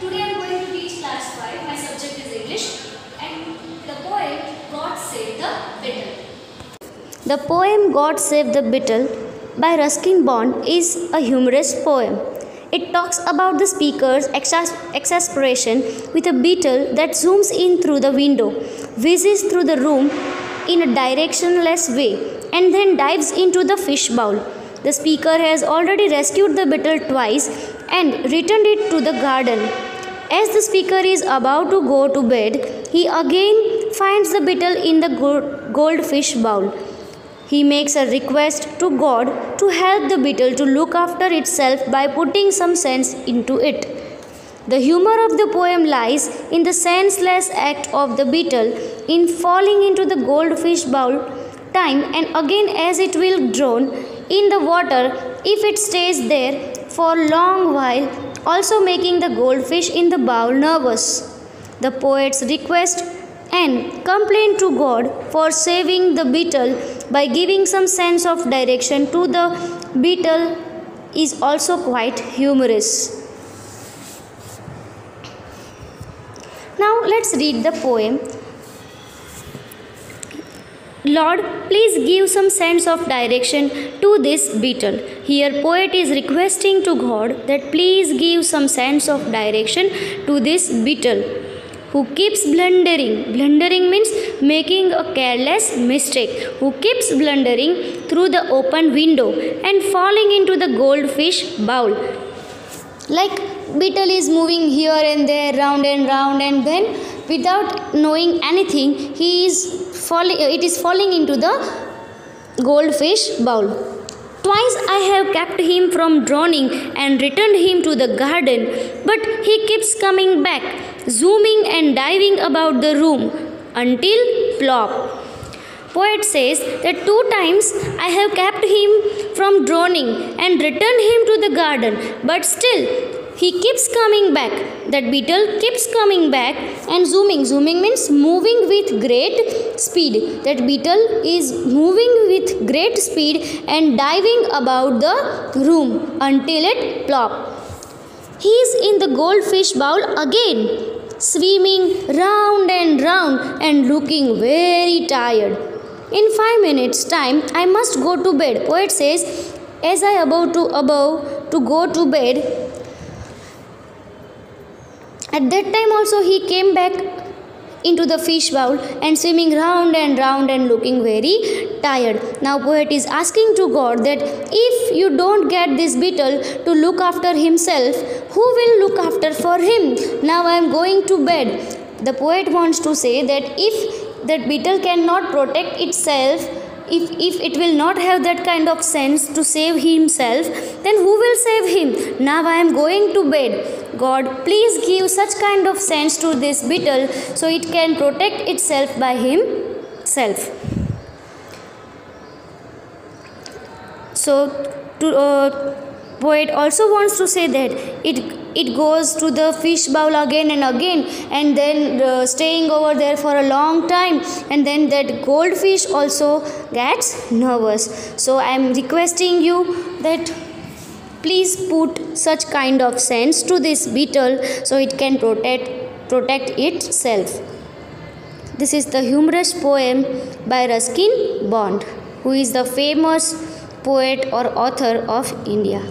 Today I am going to teach class 5. My subject is English and the poem God Save the Beetle. The poem God Save the Beetle by Ruskin Bond is a humorous poem. It talks about the speaker's exasperation with a beetle that zooms in through the window, whizzes through the room in a directionless way, and then dives into the fish bowl. The speaker has already rescued the beetle twice and returned it to the garden. As the speaker is about to go to bed, he again finds the beetle in the goldfish bowl. He makes a request to God to help the beetle to look after itself by putting some sense into it. The humor of the poem lies in the senseless act of the beetle in falling into the goldfish bowl time and again as it will drown in the water if it stays there for a long while, also making the goldfish in the bowl nervous. The poet's request and complaint to God for saving the beetle by giving some sense of direction to the beetle is also quite humorous. Now let's read the poem. Lord, please give some sense of direction to this beetle. Here poet is requesting to God that please give some sense of direction to this beetle who keeps blundering. Blundering means making a careless mistake. Who keeps blundering through the open window and falling into the goldfish bowl. Like beetle is moving here and there, round and then without knowing anything, it is falling into the goldfish bowl. Twice I have kept him from drowning and returned him to the garden, but he keeps coming back, zooming and diving about the room until plop. Poet says that 2 times I have kept him from drowning and returned him to the garden, but still he keeps coming back. That beetle keeps coming back and zooming. Zooming means moving with great speed. That beetle is moving with great speed and diving about the room until it plop. He is in the goldfish bowl again, swimming round and looking very tired. In 5 minutes time, I must go to bed. Poet says, as I about to go to bed, at that time also he came back into the fish bowl and swimming round and looking very tired. Now poet is asking to God that if you don't get this beetle to look after himself, who will look after for him? Now I am going to bed. The poet wants to say that if that beetle cannot protect itself, if it will not have that kind of sense to save himself, then who will save him? Now I am going to bed. God, please give such kind of sense to this beetle so it can protect itself by himself. So, poet also wants to say that it goes to the fish bowl again and then staying over there for a long time, and then that goldfish also gets nervous. So I am requesting you that please put such kind of sense to this beetle so it can protect itself. This is the humorous poem by Ruskin Bond, who is the famous poet or author of India.